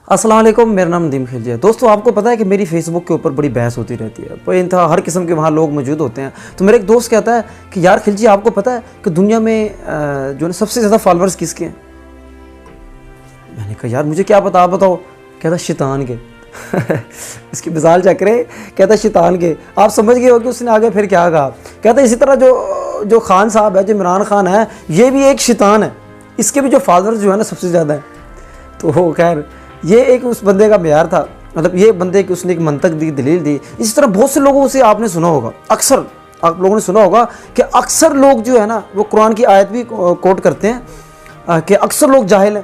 अस्सलाम वालेकुम, मेरा नाम नदीम खिलजी है। दोस्तों, आपको पता है कि मेरी फेसबुक के ऊपर बड़ी बहस होती रहती है, पर इंतहा हर किस्म के वहाँ लोग मौजूद होते हैं। तो मेरा एक दोस्त कहता है कि यार खिलजी, आपको पता है कि दुनिया में जो है सबसे ज़्यादा फॉलोअर्स किसके हैं? मैंने कहा यार मुझे क्या पता, आप बताओ। कहता शैतान के। इसकी मिसाल चेक करें, कहता शैतान के। आप समझ गए हो कि उसने आगे फिर क्या कहा। कहता इसी तरह जो खान साहब है, जो इमरान खान है, ये भी एक शैतान है, इसके भी जो फॉलोअर्स जो है ना सबसे ज़्यादा है। तो खैर ये एक उस बंदे का मेयार था, मतलब ये बंदे की उसने एक मंतक दी, दलील दी। इसी तरह बहुत से लोगों से आपने सुना होगा, अक्सर आप लोगों ने सुना होगा कि अक्सर लोग जो है ना वो कुरान की आयत भी कोट करते हैं कि अक्सर लोग जाहिल हैं,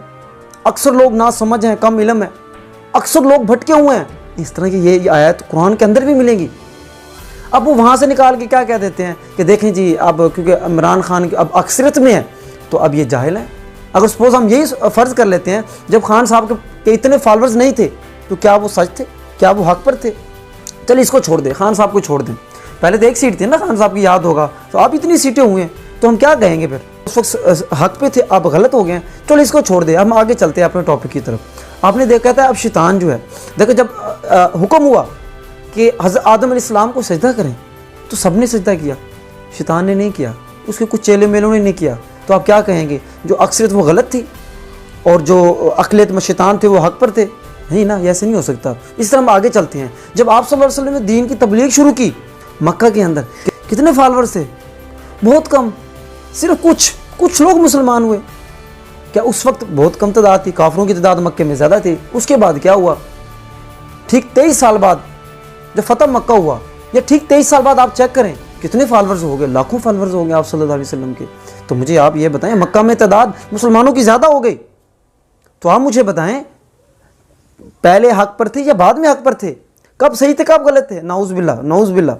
अक्सर लोग ना समझ हैं, कम इल्म है, अक्सर लोग भटके हुए हैं। इस तरह की ये आयत कुरान के अंदर भी मिलेंगी। अब वो वहाँ से निकाल के क्या कह देते हैं कि देखें जी, अब क्योंकि इमरान खान अब अक्सरियत में है तो अब ये जाहिल है। अगर सपोज हम यही फ़र्ज़ कर लेते हैं, जब खान साहब के इतने फॉलोअर्स नहीं थे तो क्या वो सच थे, क्या वो हक पर थे? चलिए इसको छोड़ दें, खान साहब को छोड़ दें। पहले तो एक सीट थी ना खान साहब की, याद होगा। तो आप इतनी सीटें हुई हैं तो हम क्या कहेंगे फिर? उस वक्त हक पे थे, अब गलत हो गए। चलो इसको छोड़ दें, हम आगे चलते हैं अपने टॉपिक की तरफ। आपने देखा था अब शैतान जो है, देखो जब हुक्म हुआ कि हज़रत आदम अलैहिस्सलाम को सजदा करें तो सबने सजदा किया, शैतान ने नहीं किया, उसके कुछ चेले मेलों ने नहीं किया। तो आप क्या कहेंगे? जो अक्सरियत वो गलत थी और जो अक़लियत में शैतान थे वो हक पर थे? नहीं ना, ऐसे नहीं हो सकता। इस तरह हम आगे चलते हैं। जब आप सल्लल्लाहु अलैहि वसल्लम ने दीन की तबलीग शुरू की मक्का के अंदर, कितने फॉलोअर्स थे? बहुत कम, सिर्फ कुछ लोग मुसलमान हुए। क्या उस वक्त बहुत कम तादाद थी? काफिरों की तादाद मक्के में ज़्यादा थी। उसके बाद क्या हुआ? ठीक 23 साल बाद जब फ़तह मक्का हुआ, या ठीक 23 साल बाद आप चेक करें कितने फॉलोअर्स हो गए, लाखों फॉलोअर्स हो गए आप सल्लल्लाहु अलैहि वसल्लम के। तो मुझे आप ये बताएं, मक्का में तादाद मुसलमानों की ज़्यादा हो गई, तो आप मुझे बताएं पहले हक पर थे या बाद में हक पर थे? कब सही थे, कब गलत थे? नाउज़ बिल्लाह।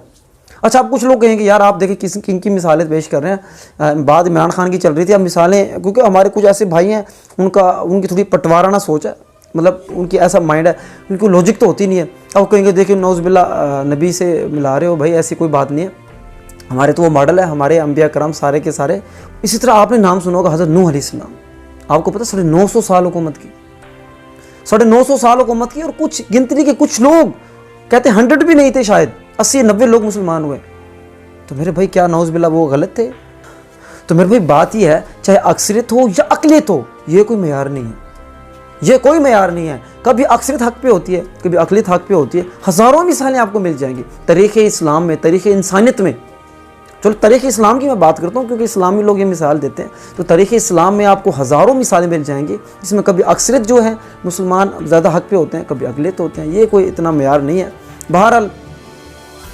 अच्छा, आप कुछ लोग कहेंगे यार आप देखें किन की मिसालें पेश कर रहे हैं। बाद इमरान खान की चल रही थी, अब मिसालें, क्योंकि हमारे कुछ ऐसे भाई हैं उनकी थोड़ी पटवाराना सोच है, मतलब उनकी ऐसा माइंड है, उनकी लॉजिक तो होती नहीं है। अब कहेंगे देखिए नाउज़ बिल्लाह नबी से मिला रहे हो, भाई ऐसी कोई बात नहीं है, हमारे तो वो मॉडल है, हमारे अंबिया करम सारे के सारे। इसी तरह आपने नाम सुना होगा हज़रत नूह अलैहिस्सलाम। आपको पता 950 साल हुकूमत की, 950 साल हुकूमत की, और कुछ गिनती के कुछ लोग कहते 100 भी नहीं थे, शायद 80-90 लोग मुसलमान हुए। तो मेरे भाई क्या नाउज़ बिल्लाह वो गलत थे? तो मेरे भाई बात यह है, चाहे अक्सरियत हो या अक़लियत हो, ये कोई मेयार नहीं है, ये कोई मेयार नहीं है। कभी अक्सरियत हक पे होती है, कभी अक़लियत हक पे होती है। हज़ारों मिसालें आपको मिल जाएंगी तरीक़े इस्लाम में, तरीक़े इंसानियत में। चलो तरीक़े इस्लाम की मैं बात करता हूँ, क्योंकि इस्लामी लोग ये मिसाल देते हैं। तो तरीक़े इस्लाम में आपको हज़ारों मिसालें मिल जाएंगी, जिसमें कभी अक्सरियत जो है मुसलमान ज़्यादा हक पे होते हैं, कभी अक़लियत होते हैं। ये कोई इतना मेयार नहीं है। बहरहाल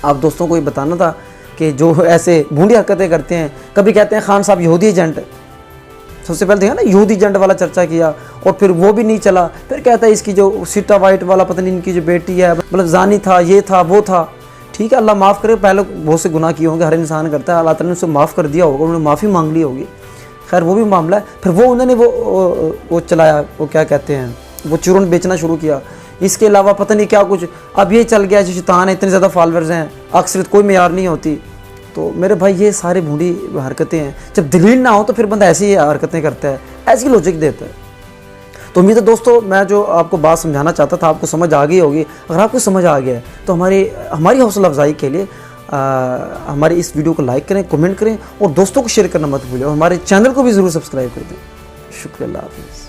आप दोस्तों को ये बताना था कि जो ऐसे भूंडी हरकतें करते हैं, कभी कहते हैं खान साहब यहूदी एजेंट है। सबसे पहले देखा ना, यहूदी एजेंट वाला चर्चा किया, और फिर वो भी नहीं चला। फिर कहता है इसकी जो सीटा वाइट वाला पता नहीं इनकी जो बेटी है, मतलब जानी था, ये था, वो था। ठीक है, अल्लाह माफ़ करे, पहले बहुत से गुनाह किए होंगे, हर इंसान करता है, अल्लाह ताला ने उसे माफ़ कर दिया होगा, उन्होंने माफ़ी मांग ली होगी। खैर वो भी मामला है। फिर वो उन्होंने वो चलाया, वो क्या कहते हैं, वो चूरन बेचना शुरू किया। इसके अलावा पता नहीं क्या कुछ। अब ये चल गया, जो शैतान है, इतने ज़्यादा फॉलोअर्स हैं, अक्सरियत कोई मेयार नहीं होती। तो मेरे भाई ये सारे भूंडी हरकतें हैं। जब दलील ना हो तो फिर बंदा ऐसी हरकतें करता है, ऐसी लॉजिक देता है। तो उम्मीद है दोस्तों, मैं जो आपको बात समझाना चाहता था आपको समझ आ गई होगी। अगर आपको समझ आ गया है तो हमारी हौसला अफजाई के लिए हमारी इस वीडियो को लाइक करें, कमेंट करें, और दोस्तों को शेयर करना मत भूलें, और हमारे चैनल को भी ज़रूर सब्सक्राइब कर दें। शुक्रिया, अल्लाह हाफ़िज़।